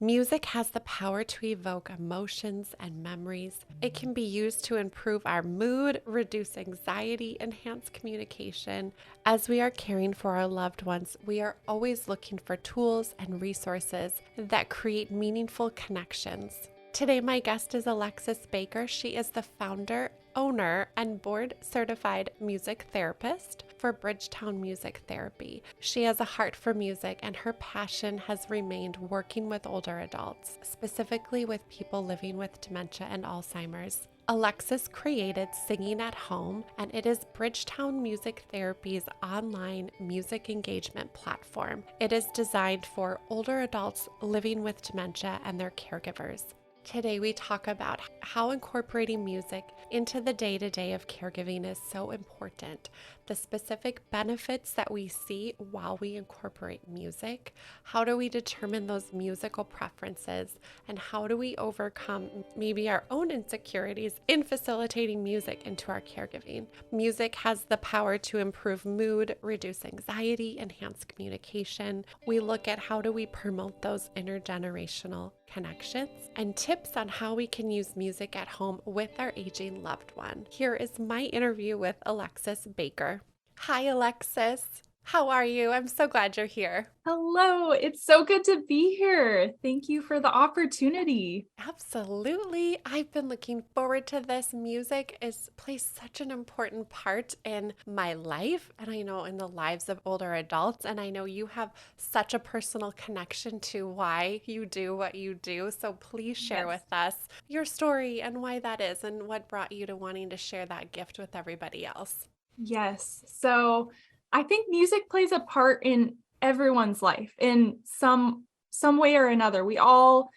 Music has the power to evoke emotions and memories. It can be used to improve our mood, reduce anxiety, enhance communication. As we are caring for our loved ones, we are always looking for tools and resources that create meaningful connections. Today, my guest is Alexis Baker. She is the founder, owner, and board certified music therapist for Bridgetown Music Therapy. She has a heart for music, and her passion has remained working with older adults, specifically with people living with dementia and Alzheimer's. Alexis created Singing at Home, and it is Bridgetown Music Therapy's online music engagement platform. It is designed for older adults living with dementia and their caregivers. Today, we talk about how incorporating music into the day-to-day of caregiving is so important, the specific benefits that we see while we incorporate music, how do we determine those musical preferences, and how do we overcome maybe our own insecurities in facilitating music into our caregiving. Music has the power to improve mood, reduce anxiety, enhance communication. We look at how do we promote those intergenerational connections and tips on how we can use music at home with our aging loved one. Here is my interview with Alexis Baker. Hi, Alexis. How are you? I'm so glad you're here. Hello, it's so good to be here. Thank you for the opportunity. Absolutely. I've been looking forward to this. Music plays such an important part in my life, and I know in the lives of older adults. And I know you have such a personal connection to why you do what you do. So please share Yes. with us your story and why that is and what brought you to wanting to share that gift with everybody else. Yes. So I think music plays a part in everyone's life in some way or another. We all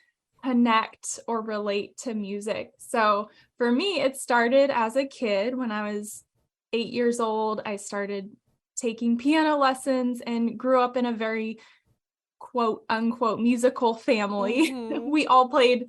connect or relate to music. So for me, it started as a kid when I was 8 years old. I started taking piano lessons and grew up in a very quote unquote musical family. Mm-hmm. We all played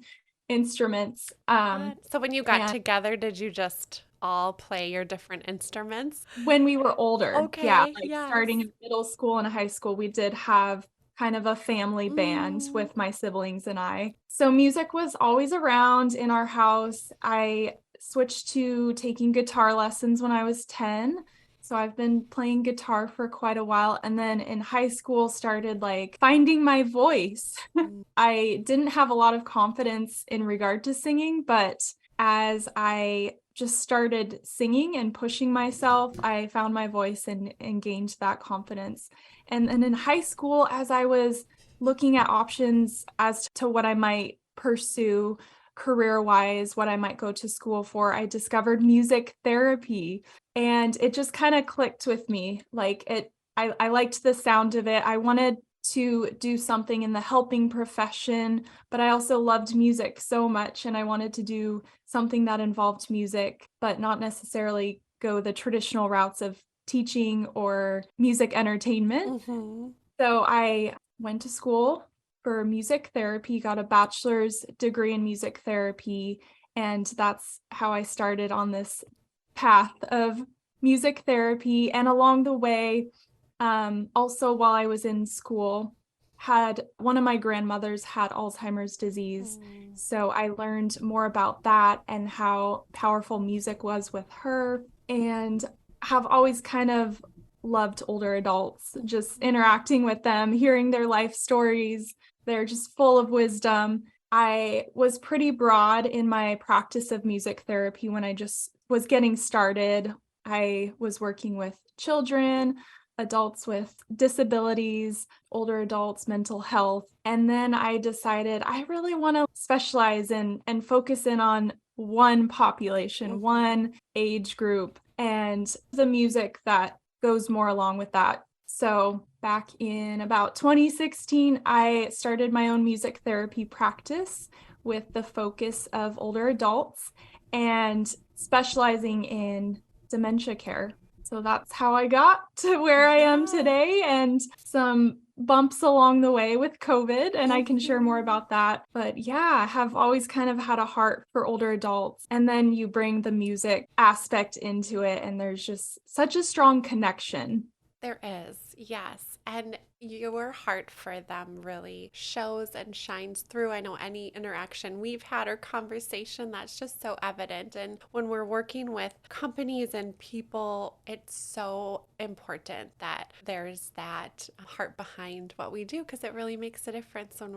instruments. So when you got And together, did you just all play your different instruments? when we were older, yeah, Okay, like starting yes. in middle school and high school, we did have kind of a family band Mm. with my siblings and I. So music was always around in our house. I switched to taking guitar lessons when I was 10. So I've been playing guitar for quite a while. And then in high school started like finding my voice. Mm. I didn't have a lot of confidence in regard to singing, but as I just started singing and pushing myself, I found my voice and gained that confidence. And then in high school, as I was looking at options as to what I might pursue career-wise, what I might go to school for, I discovered music therapy. And it just kind of clicked with me. I liked the sound of it. I wanted to do something in the helping profession, but I also loved music so much and I wanted to do something that involved music, but not necessarily go the traditional routes of teaching or music entertainment. Mm-hmm. So I went to school for music therapy, got a bachelor's degree in music therapy, and that's how I started on this path of music therapy. And along the way, also while I was in school, had one of my grandmothers had Alzheimer's disease. Mm. So I learned more about that and how powerful music was with her, and have always kind of loved older adults, just interacting with them, hearing their life stories. They're just full of wisdom. I was pretty broad in my practice of music therapy when I just was getting started. I was working with children, adults with disabilities, older adults, mental health. And then I decided I really want to specialize in and focus in on one population, Mm-hmm. one age group, and the music that goes more along with that. So back in about 2016, I started my own music therapy practice with the focus of older adults and specializing in dementia care. So that's how I got to where I am Yeah. today, and some bumps along the way with COVID, and I can share more Mm-hmm. about that. But yeah, I have always kind of had a heart for older adults. And then you bring the music aspect into it, and there's just such a strong connection. There is. yes. And your heart for them really shows and shines through. I know any interaction we've had or conversation, that's just so evident. And when we're working with companies and people, it's so important that there's that heart behind what we do, because it really makes a difference when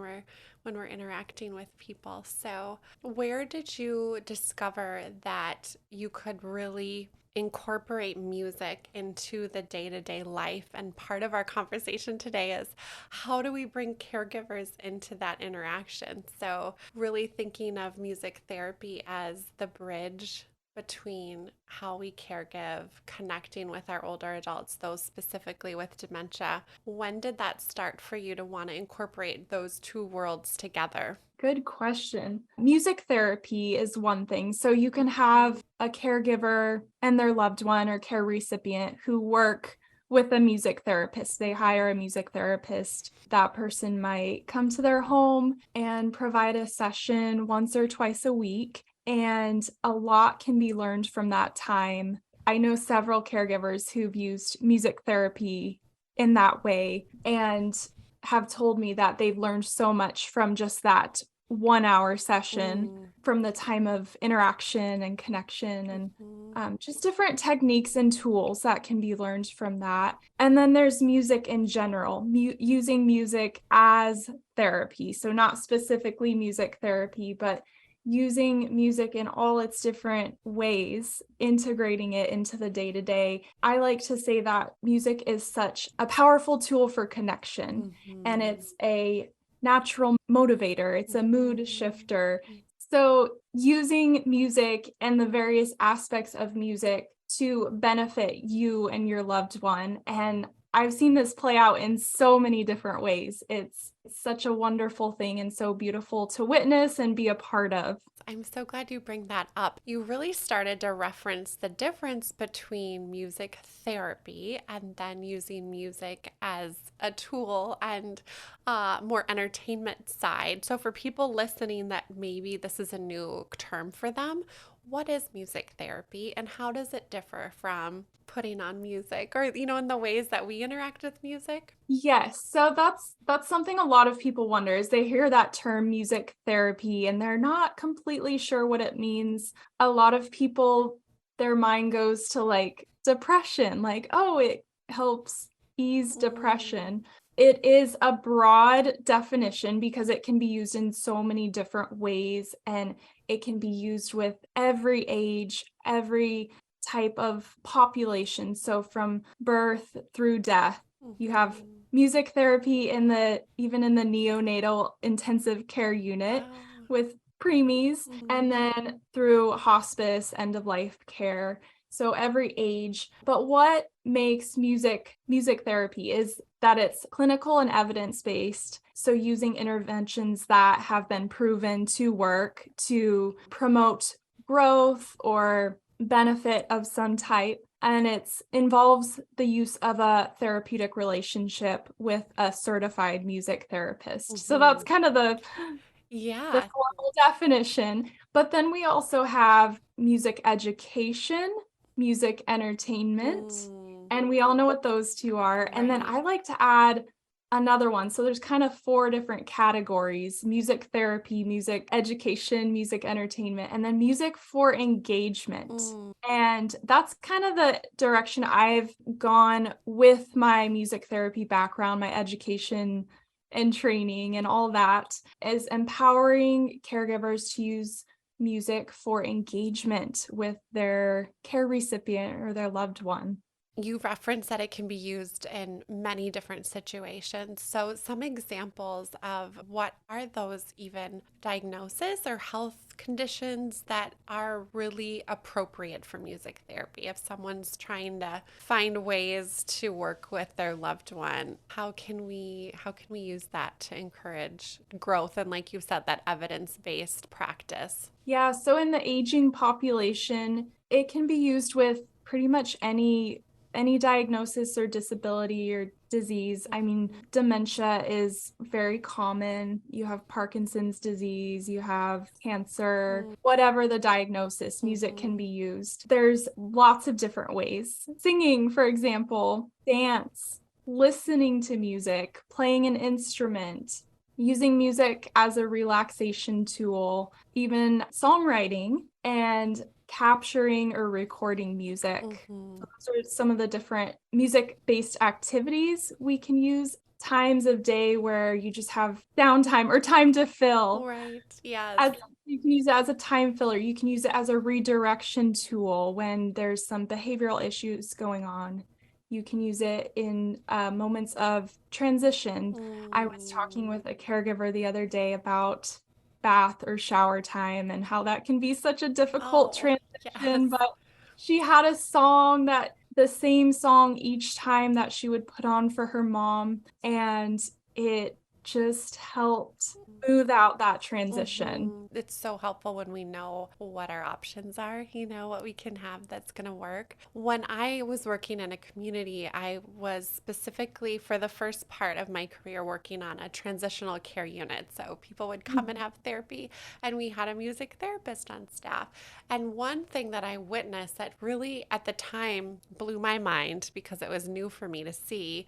we're interacting with people. So, where did you discover that you could really incorporate music into the day-to-day life? And part of our conversation today is, how do we bring caregivers into that interaction? So really thinking of music therapy as the bridge between how we caregive, connecting with our older adults, those specifically with dementia. When did that start for you to want to incorporate those two worlds together? Good question. Music therapy is one thing. So you can have a caregiver and their loved one or care recipient who work with a music therapist. They hire a music therapist. That person might come to their home and provide a session once or twice a week. And a lot can be learned from that time. I know several caregivers who've used music therapy in that way and have told me that they've learned so much from just that 1 hour session, from the time of interaction and connection and just different techniques and tools that can be learned from that. And then there's music in general, using music as therapy. So not specifically music therapy, but using music in all its different ways, integrating it into the day-to-day. I like to say that music is such a powerful tool for connection, and it's a natural motivator. It's a mood shifter. So using music and the various aspects of music to benefit you and your loved one. And I've seen this play out in so many different ways. It's such a wonderful thing and so beautiful to witness and be a part of. I'm so glad you bring that up. You really started to reference the difference between music therapy and then using music as a tool and more entertainment side. So for people listening that maybe this is a new term for them, what is music therapy and how does it differ from putting on music or, in the ways that we interact with music? Yes, so that's something a lot of people wonder is they hear that term music therapy and they're not completely sure what it means. A lot of people, their mind goes to like depression, like, oh, it helps ease depression. It is a broad definition because it can be used in so many different ways and it can be used with every age, every type of population. So from birth through death, you have music therapy even in the neonatal intensive care unit with preemies, and then through hospice, end of life care. So every age. But what makes music therapy is that it's clinical and evidence-based. So using interventions that have been proven to work to promote growth or benefit of some type. And it involves the use of a therapeutic relationship with a certified music therapist. So that's kind of the formal definition. But then we also have music education, music entertainment, and we all know what those two are. Right. And then I like to add another one. So there's kind of 4 different categories: music therapy, music education, music entertainment, and then music for engagement. And that's kind of the direction I've gone with my music therapy background, my education and training and all that, is empowering caregivers to use music for engagement with their care recipient or their loved one. You referenced that it can be used in many different situations. So some examples of what are those even diagnoses or health conditions that are really appropriate for music therapy? If someone's trying to find ways to work with their loved one, how can we use that to encourage growth and, like you said, that evidence-based practice? Yeah, so in the aging population, it can be used with pretty much any diagnosis or disability or disease. I mean, dementia is very common. You have Parkinson's disease, you have cancer, whatever the diagnosis, music can be used. There's lots of different ways. Singing, for example, dance, listening to music, playing an instrument, using music as a relaxation tool, even songwriting and capturing or recording music. Mm-hmm. Those are some of the different music-based activities we can use. Times of day where you just have downtime or time to fill. Right. Yes. As you can use it as a time filler. You can use it as a redirection tool when there's some behavioral issues going on. You can use it in moments of transition. I was talking with a caregiver the other day about bath or shower time and how that can be such a difficult Oh, yes. transition. But she had a song that the same song each time that she would put on for her mom, and it just helped smooth out that transition. It's so helpful when we know what our options are, what we can have that's going to work. When I was working in a community, I was specifically for the first part of my career working on a transitional care unit. So people would come and have therapy, and we had a music therapist on staff. And one thing that I witnessed that really at the time blew my mind because it was new for me to see,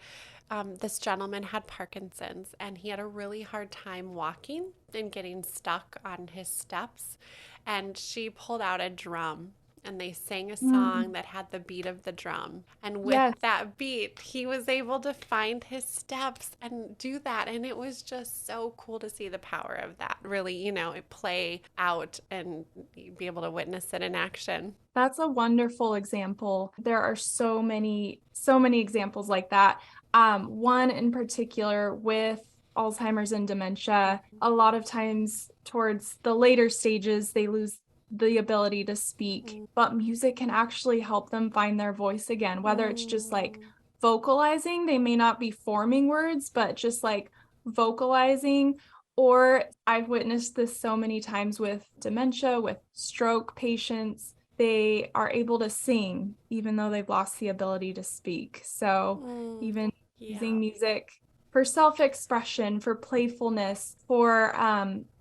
this gentleman had Parkinson's and he had a really hard time walking and getting stuck on his steps. And she pulled out a drum and they sang a song Mm. that had the beat of the drum. And with Yes, that beat, he was able to find his steps and do that. And it was just so cool to see the power of that really, it play out and be able to witness it in action. that's a wonderful example. There are so many examples like that. One in particular with Alzheimer's and dementia, a lot of times towards the later stages, they lose the ability to speak, but music can actually help them find their voice again, whether it's just like vocalizing, they may not be forming words, but just like vocalizing. Or I've witnessed this so many times with dementia, with stroke patients. They are able to sing even though they've lost the ability to speak. So even Yeah. using music for self-expression, for playfulness, for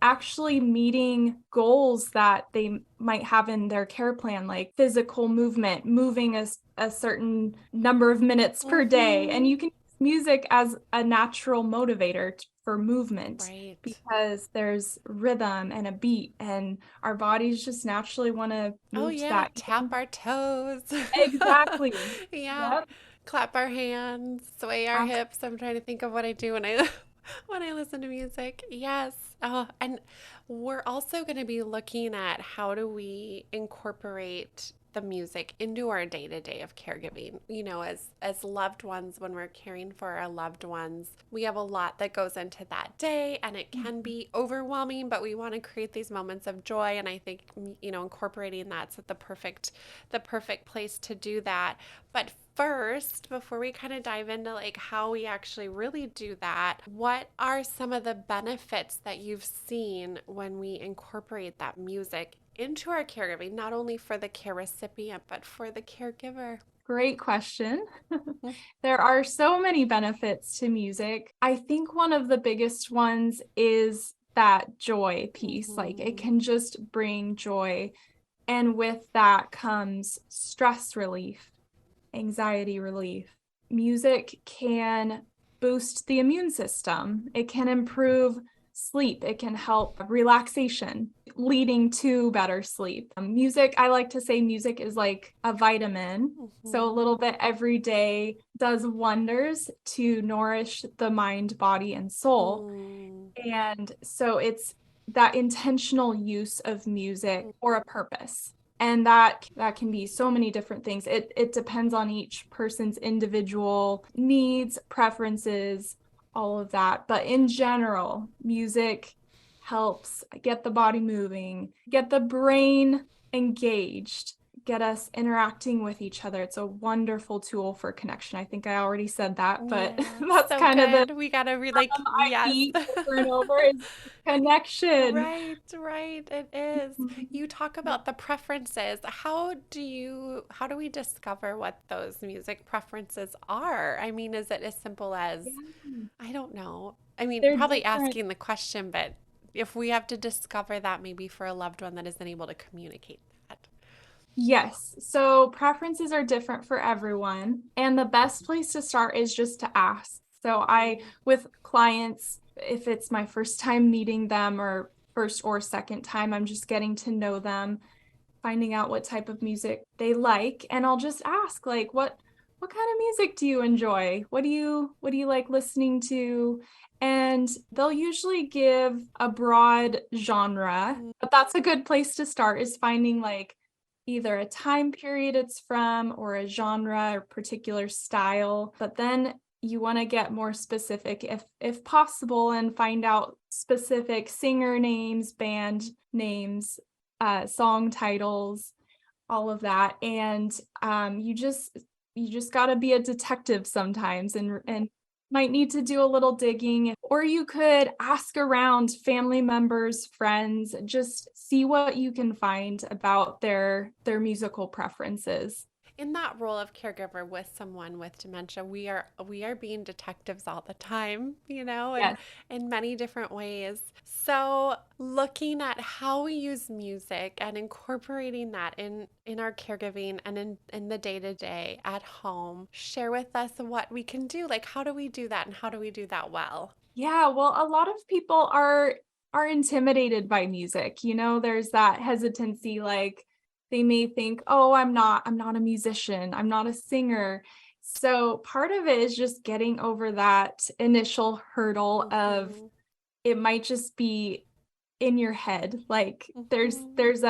actually meeting goals that they might have in their care plan, like physical movement, moving a certain number of minutes per day. And you can use music as a natural motivator for movement Right. because there's rhythm and a beat, and our bodies just naturally want to Oh, move to yeah. that. Tap our toes. Exactly. Yeah. Yep. Clap our hands, sway our hips. I'm trying to think of what I do when I when I listen to music. Yes. Oh, and we're also going to be looking at how do we incorporate the music into our day-to-day of caregiving. As loved ones, when we're caring for our loved ones, we have a lot that goes into that day and it can be overwhelming, but we want to create these moments of joy, and I think incorporating that's at the perfect place to do that. But first, before we kind of dive into like how we actually really do that, what are some of the benefits that you've seen when we incorporate that music into our caregiving, not only for the care recipient, but for the caregiver? Great question. There are so many benefits to music. I think one of the biggest ones is that joy piece. Like it can just bring joy. And with that comes stress relief, anxiety relief. Music can boost the immune system. It can improve sleep. It can help relaxation, leading to better sleep. Music, I like to say music is like a vitamin. So a little bit every day does wonders to nourish the mind, body, and soul. And so it's that intentional use of music for a purpose. And that can be so many different things. It depends on each person's individual needs, preferences, all of that. But in general, music helps get the body moving, get the brain engaged, get us interacting with each other. It's a wonderful tool for connection. I think I already said that, but Yeah, that's so kind of the good. We gotta like, I yes. beat over and over is connection. Right, right. It is. You talk about the preferences. How do we discover what those music preferences are? I mean, is it as simple as, Yeah. I don't know. I mean, They're probably different. asking the question, but if we have to discover that maybe for a loved one that isn't able to communicate that. Yes. So preferences are different for everyone. And the best place to start is just to ask. So with clients, if it's my first time meeting them or first or second time, I'm just getting to know them, finding out what type of music they like. And I'll just ask, like, what kind of music do you enjoy? What do you like listening to? And they'll usually give a broad genre, but that's a good place to start, is finding like either a time period it's from or a genre or particular style. But then you want to get more specific if possible and find out specific singer names, band names, song titles, all of that. And you just got to be a detective sometimes and might need to do a little digging, or you could ask around family members, friends, just see what you can find about their musical preferences. In that role of caregiver with someone with dementia, we are being detectives all the time, and Yes. in many different ways. So, looking at how we use music and incorporating that in our caregiving and in the day-to-day at home, share with us what we can do. Like, how do we do that and how do we do that well? Yeah, well, a lot of people are intimidated by music. There's that hesitancy, like they may think, "Oh, I'm not a musician. I'm not a singer." So, part of it is just getting over that initial hurdle of Mhm. it might just be in your head. Like there's Mhm. there's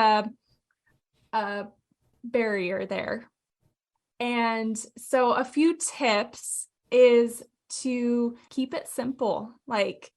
a barrier there. And so a few tips is to keep it simple. Like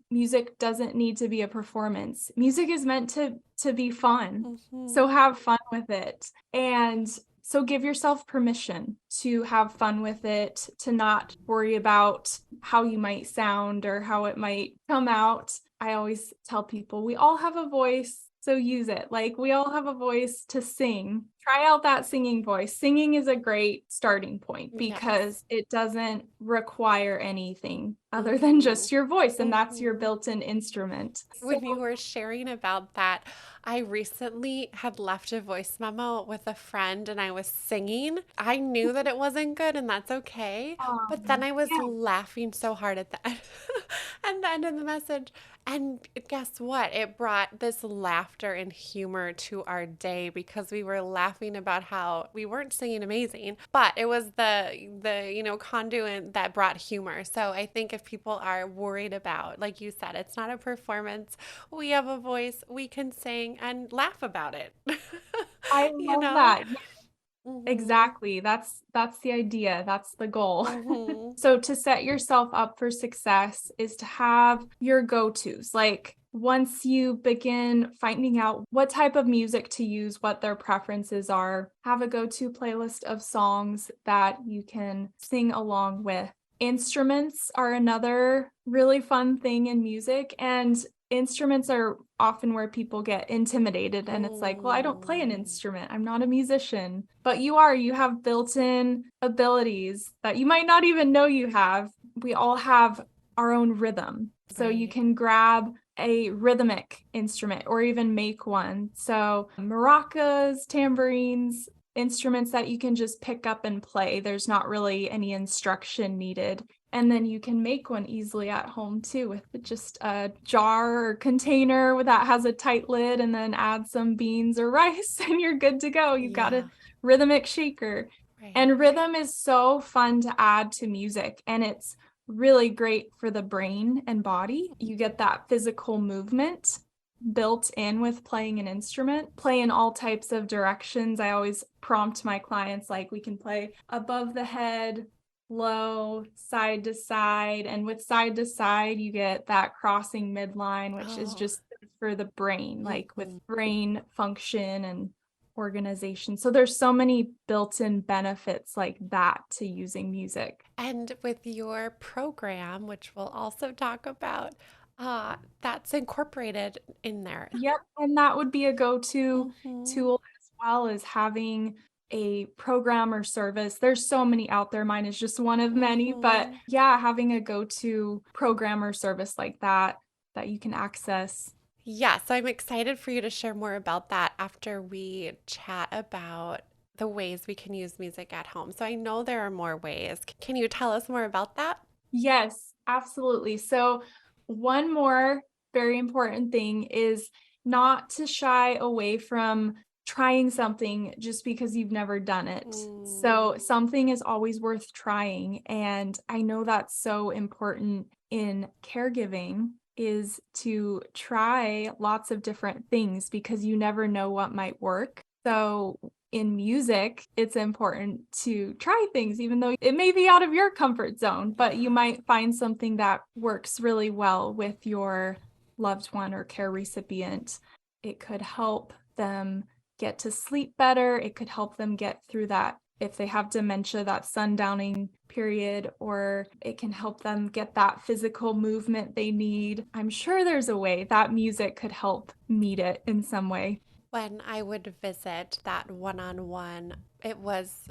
music doesn't need to be a performance. Music is meant to be fun. So Mhm. have fun with it. And so give yourself permission to have fun with it, to not worry about how you might sound or how it might come out. I always tell people we all have a voice, so use it. Like we all have a voice to sing. Try out that singing voice. Singing is a great starting point Yes. because it doesn't require anything other than Mhm. just your voice, and that's your Mhm. built-in instrument. So When you were sharing about that, I recently had left a voice memo with a friend and I was singing. I knew that it wasn't good and that's okay. But then I was yeah, laughing so hard at the end, at the end of the message. And guess what? It brought this laughter and humor to our day because we were laughing about how we weren't singing amazing, but it was the conduit that brought humor. So I think if people are worried about, like you said, it's not a performance. We have a voice, we can sing and laugh about it. I you love know? that. Mhm. Exactly. That's the idea. That's the goal. Mhm. So to set yourself up for success is to have your go-tos. Like once you begin finding out what type of music to use, what their preferences are, have a go-to playlist of songs that you can sing along with. Instruments are another really fun thing in music, and instruments are often where people get intimidated, and it's like, well, I don't play an Mm. instrument. I'm not a musician. But you have built-in abilities that you might not even know you have. We all have our own rhythm. So you Right. can grab a rhythmic instrument or even make one. So maracas, tambourines, instruments that you can just pick up and play. There's not really any instruction needed. And then you can make one easily at home too with just a jar or container that has a tight lid, and then add some beans or rice and you're good to go. You've got a Yeah. rhythmic shaker. Right. And rhythm is so fun to add to music, and it's really great for the brain and body. You get that physical movement built in with playing an instrument. Play in all types of directions. I always prompt my clients, like, we can play above the head, low, side to side. And with side to side, you get that crossing midline, which is Oh. just for the brain, like with Mhm. brain function and organization. So there's so many built-in benefits like that to using music. And with your program, which we'll also talk about, that's incorporated in there. Yep, and that would be a go-to Mhm. tool as well, as having a program or service. There's so many out there. Mine is just one of many, but Mhm. yeah, having a go-to program or service like that that you can access. Yeah, so I'm excited for you to share more about that after we chat about the ways we can use music at home. So I know there are more ways. Can you tell us more about that? Yes, absolutely. So, one more very important thing is not to shy away from trying something just because you've never done it. Mm, So, something is always worth trying. And I know that's so important in caregiving is to try lots of different things because you never know what might work. So, in music, it's important to try things, even though it may be out of your comfort zone, but you yeah. might find something that works really well with your loved one or care recipient. It could help them get to sleep better. It could help them get through that, if they have dementia, that sundowning period, or it can help them get that physical movement they need. I'm sure there's a way that music could help meet it in some way. When I would visit that one-on-one,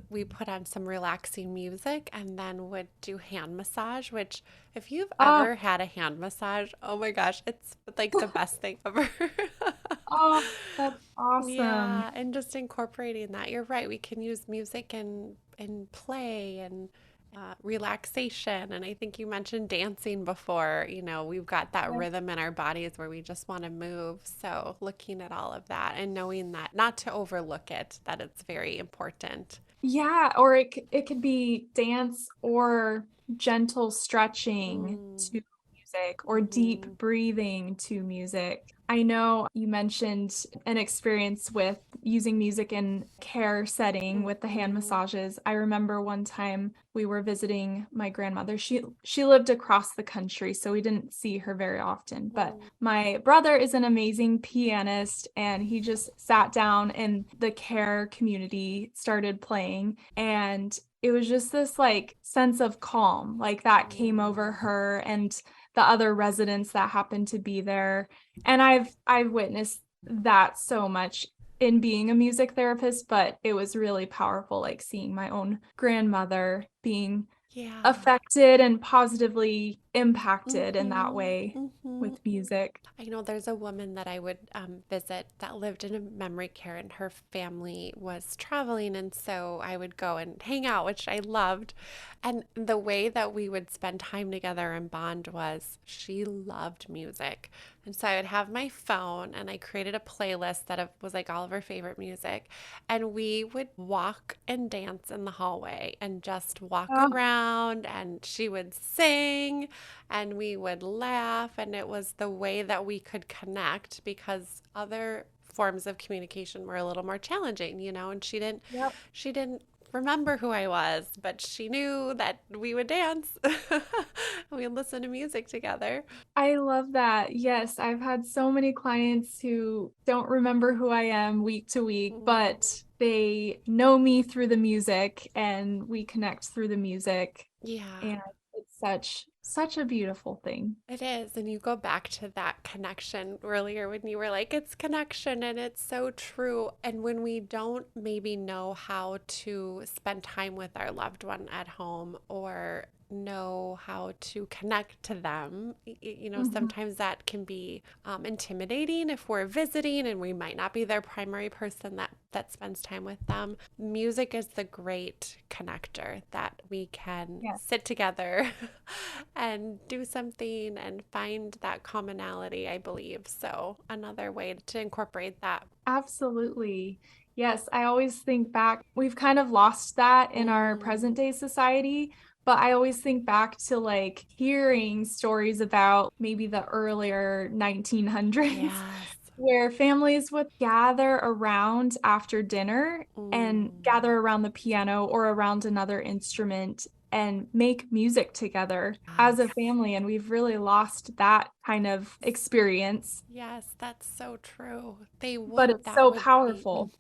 we put on some relaxing music and then would do hand massage, which if you've Oh, ever had a hand massage, oh my gosh, it's like the best thing ever. oh, that's awesome. Yeah, and just incorporating that. You're right. We can use music and play and relaxation. And I think you mentioned dancing before. We've got that Yeah. rhythm in our bodies where we just want to move. So looking at all of that and knowing that not to overlook it, that it's very important. Yeah, or it could be dance or gentle stretching Mm, to music or deep hmm breathing to music. I know you mentioned an experience with using music in care setting with the hand hmm massages. I remember one time we were visiting my grandmother. She lived across the country, so we didn't see her very often. But my brother is an amazing pianist, and he just sat down and the care community started playing. And it was just this like sense of calm, like that came over her and the other residents that happened to be there. And I've witnessed that so much in being a music therapist, but it was really powerful, like seeing my own grandmother being Yeah. affected and positively impacted in that hmm way hmm with music. I know there's a woman that I would visit that lived in a memory care, and her family was traveling. And so I would go and hang out, which I loved. And the way that we would spend time together and bond was she loved music. And so I would have my phone and I created a playlist was like all of her favorite music. And we would walk and dance in the hallway and just walk Oh, around, and she would sing and we would laugh, and it was the way that we could connect because other forms of communication were a little more challenging, and yep. she didn't remember who I was, but she knew that we would dance. We would listen to music together. I love that. Yes, I've had so many clients who don't remember who I am week to week, Mm, but they know me through the music and we connect through the music. yeah. And it's such a beautiful thing. It is. And you go back to that connection earlier when you were like, it's connection, and it's so true. And when we don't maybe know how to spend time with our loved one at home or know how to connect to them, Mhm. sometimes that can be intimidating if we're visiting and we might not be their primary person that spends time with them. Music is the great connector that we can Yes, sit together and do something and find that commonality, I believe. So, another way to incorporate that. absolutely. Yes, I always think back, we've kind of lost that in our present Mm, day society, but I always think back to like hearing stories about maybe the earlier 1900s yes. where families would gather around after dinner and Mm, gather around the piano or around another instrument and make music together as a yes. family. And we've really lost that kind of experience, Yes, that's so true. They but would, it's that so would be, powerful.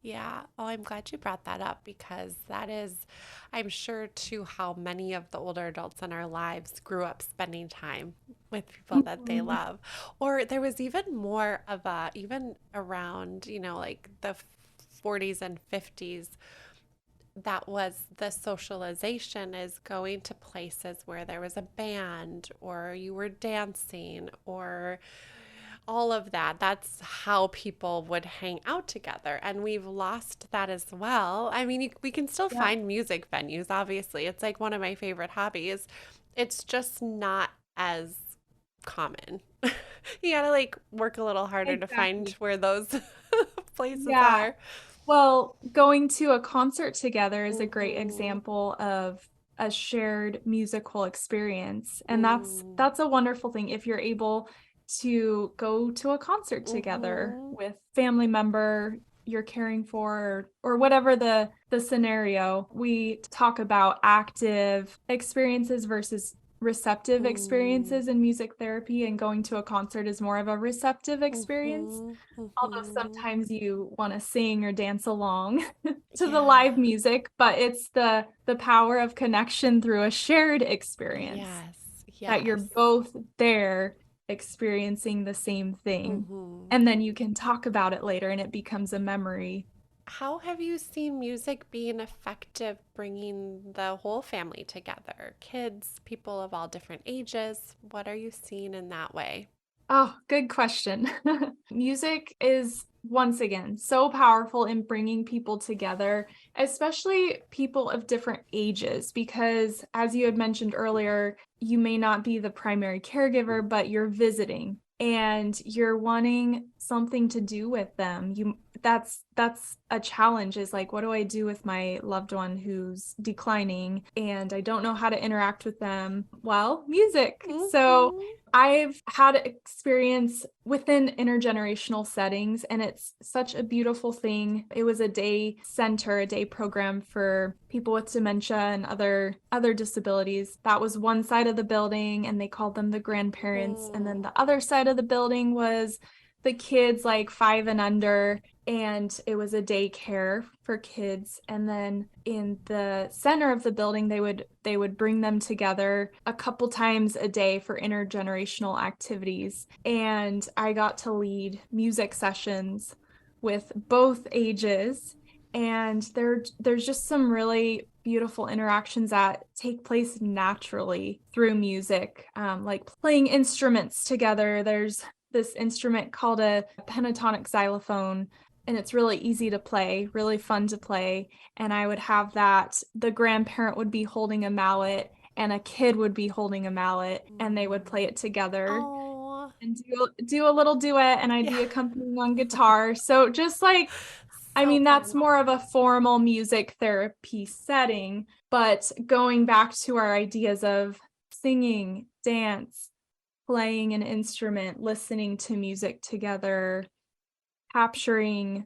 yeah. Oh, I'm glad you brought that up because that is, I'm sure, too, how many of the older adults in our lives grew up spending time with people that they Mhm. love. Or there was even more of even around, like the 40s and 50s, that was the socialization is going to places where there was a band or you were dancing or all of that. That's how people would hang out together. And we've lost that as well. I mean, we can still Yeah, find music venues, obviously. It's like one of my favorite hobbies. It's just not as common. You gotta like work a little harder to find exactly. where those places Yeah. are. Well, going to a concert together is a great Mm-hmm. example of a shared musical experience. And Mm. that's a wonderful thing if you're able to go to a concert together Mm-hmm. with family member you're caring for or whatever the scenario. We talk about active experiences versus receptive Mm. experiences in music therapy, and going to a concert is more of a receptive experience. Mm-hmm. Although Mm-hmm. sometimes you want to sing or dance along to the Yeah. live music, but it's the power of connection through a shared experience Yes. that you're Yes. both there experiencing the same thing. Mm-hmm. And then you can talk about it later and it becomes a memory. How have you seen music being effective bringing the whole family together? Kids, people of all different ages. What are you seeing in that way? Oh, good question. Music is once again so powerful in bringing people together, especially people of different ages, because as you had mentioned earlier, you may not be the primary caregiver, but you're visiting and you're wanting something to do with them. That's a challenge, is like, what do I do with my loved one who's declining and I don't know how to interact with them? Well, music. So Mm-hmm. I've had experience within intergenerational settings, and it's such a beautiful thing. It was a day center, a day program for people with dementia and other disabilities. That was one side of the building, and they called them the grandparents. And then Mm. the other side of the building was the kids like 5 and under, and it was a daycare for kids. And then in the center of the building they would bring them together a couple times a day for intergenerational activities, and I got to lead music sessions with both ages. And there's just some really beautiful interactions that take place naturally through music, like playing instruments together. There's this instrument called a pentatonic xylophone, and it's really easy to play, really fun to play. And I would have that the grandparent would be holding a mallet and a kid would be holding a mallet, and they would play it together Oh, and do a little duet, and I'd yeah. be accompanying on guitar. So just like, I So mean, that's fun. more of a formal music therapy setting, but going back to our ideas of singing, dance, playing an instrument, listening to music together, capturing,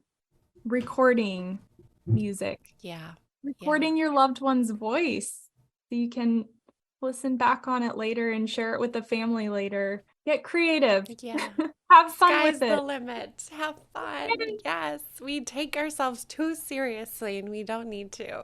recording music, Yeah. Yeah. recording your loved one's voice so you can listen back on it later and share it with the family later. Get creative. Yeah. Have fun Sky's with the it. limit. Have fun. Yay. Yes, we take ourselves too seriously and we don't need to.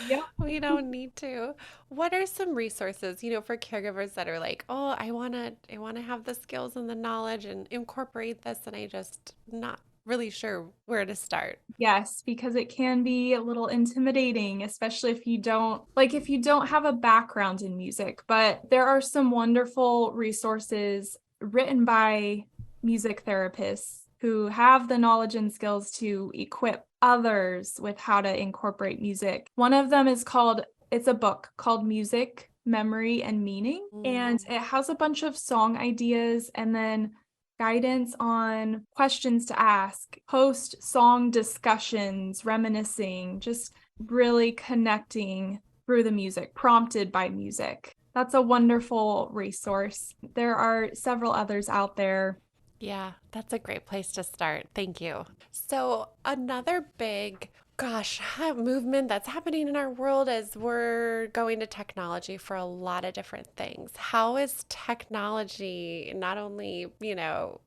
Yep. We don't need to. What are some resources, for caregivers that are like, "Oh, I want to have the skills and the knowledge and incorporate this and I just not really sure where to start." Yes, because it can be a little intimidating, especially if you don't have a background in music. But there are some wonderful resources written by music therapists who have the knowledge and skills to equip others with how to incorporate music. One of them it's a book called Music, Memory, and Meaning, and Mm. it has a bunch of song ideas and then guidance on questions to ask, post song discussions, reminiscing, just really connecting through the music, prompted by music. That's a wonderful resource. There are several others out there. Yeah, that's a great place to start. Thank you. So, another big, movement that's happening in our world is we're going to technology for a lot of different things. How is technology not only,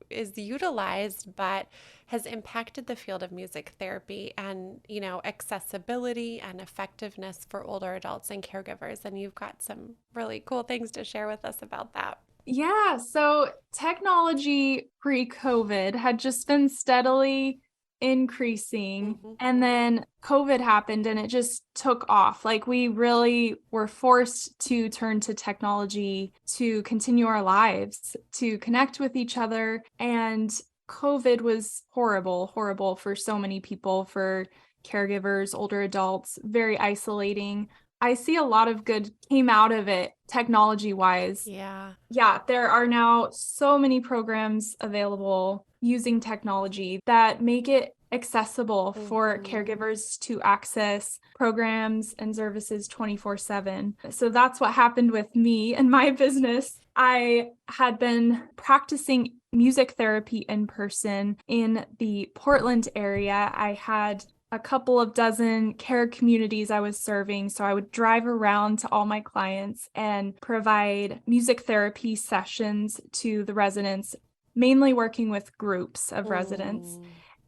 is utilized, but has impacted the field of music therapy and, accessibility and effectiveness for older adults and caregivers? And you've got some really cool things to share with us about that. Yeah, so technology pre-COVID had just been steadily increasing. Mhm. And then COVID happened and it just took off. Like we really were forced to turn to technology to continue our lives, to connect with each other. And COVID was horrible, horrible for so many people, for caregivers, older adults, very isolating. I see a lot of good came out of it technology wise. Yeah. Yeah, there are now so many programs available using technology that make it accessible for caregivers to access programs and services 24/7. So that's what happened with me and my business. I had been practicing music therapy in person in the Portland area. I had a couple of dozen care communities I was serving. So I would drive around to all my clients and provide music therapy sessions to the residents, mainly working with groups of residents.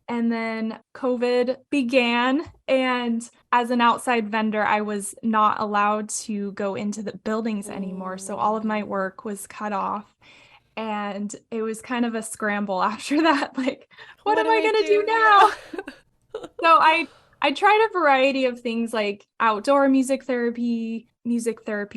And then COVID began, and as an outside vendor, I was not allowed to go into the buildings anymore. So all of my work was cut off. And it was kind of a scramble after that. Like, what What am do I I going to do do? now? Yeah. So I tried a variety of things like outdoor music therapy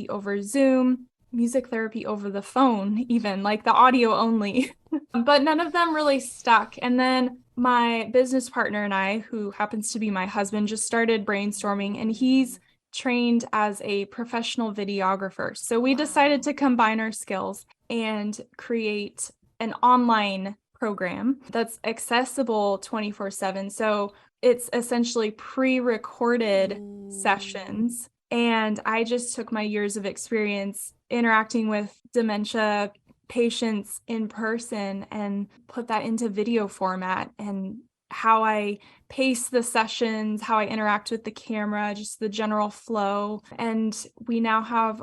over Zoom, music therapy over the phone, even like the audio only. But none of them really stuck. And then my business partner and I, who happens to be my husband, just started brainstorming, and he's trained as a professional videographer. So we decided to combine our skills and create an online program that's accessible 24/7. So it's essentially pre-recorded sessions. And I just took my years of experience interacting with dementia patients in person and put that into video format, and how I pace the sessions, how I interact with the camera, just the general flow. And we now have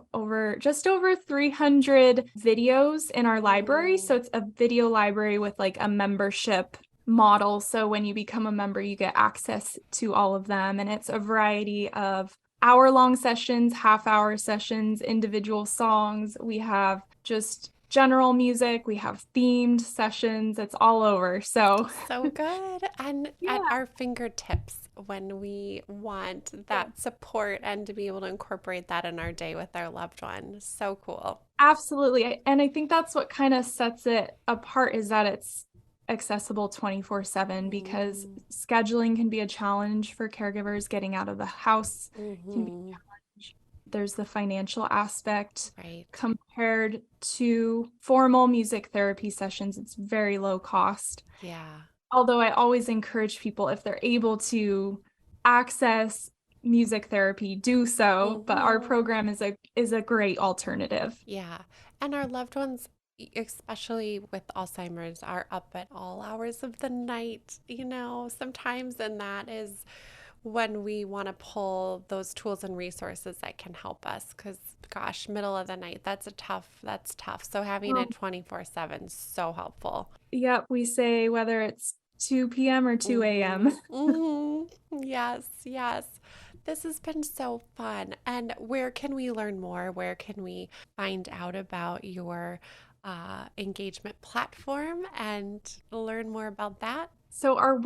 just over 300 videos in our library. So it's a video library with like a membership model. So when you become a member, you get access to all of them. And it's a variety of hour-long sessions, half-hour sessions, individual songs. We have just general music. We have themed sessions. It's all over. So Good. And at yeah. our fingertips when we want that support and to be able to incorporate that in our day with our loved one. So cool. Absolutely. And I think that's what kind of sets it apart, is that it's accessible 24/7, because scheduling can be a challenge for caregivers. Getting out of the house can be a challenge. There's the financial aspect. Right. Compared to formal music therapy sessions, it's very low cost. Yeah. Although I always encourage people, if they're able to access music therapy, do so. But our program is a great alternative. Yeah. And our loved ones, especially with Alzheimer's, are up at all hours of the night, sometimes. And that is when we want to pull those tools and resources that can help us. Because, gosh, middle of the night, that's tough. So having it 24/7 is so helpful. Yep, we say whether it's 2 p.m. or 2 a.m. Yes, yes. This has been so fun. And where can we learn more? Where can we find out about your engagement platform and learn more about that? So our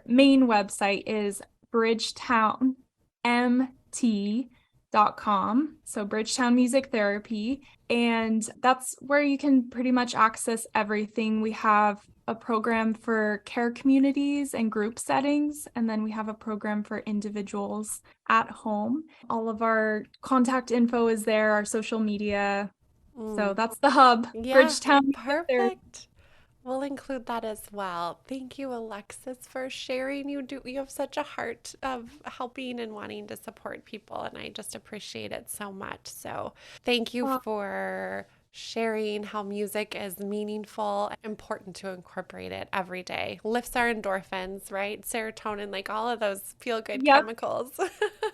main website is bridgetownmt.com. So Bridgetown Music Therapy. And that's where you can pretty much access everything. We have a program for care communities and group settings, and then we have a program for individuals at home. All of our contact info is there, our social media. So that's the hub, Yeah, Bridgetown Music Therapy. perfect. We'll include that as well. Thank you, Alexis, for sharing. You have such a heart of helping and wanting to support people, and I just appreciate it so much. So, thank you for sharing how music is meaningful, important to incorporate it every day. Lifts our endorphins, right? Serotonin, like all of those feel good Yep, chemicals.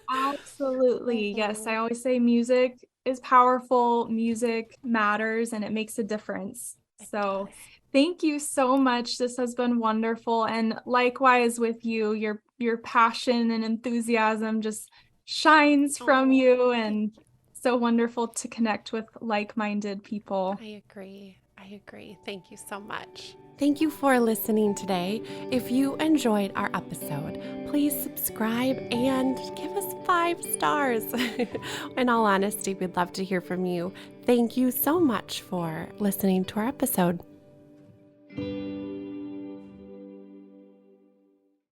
absolutely. Yes, I Mhm. always say music is powerful, music matters, and it makes a difference. It So, does. thank you so much. This has been wonderful, and likewise with you, your passion and enthusiasm just shines from Oh, you, thank and you. so wonderful to connect with like-minded people. I agree. I agree. Thank you so much. Thank you for listening today. If you enjoyed our episode, please subscribe and give us 5 stars. In all honesty, we'd love to hear from you. Thank you so much for listening to our episode.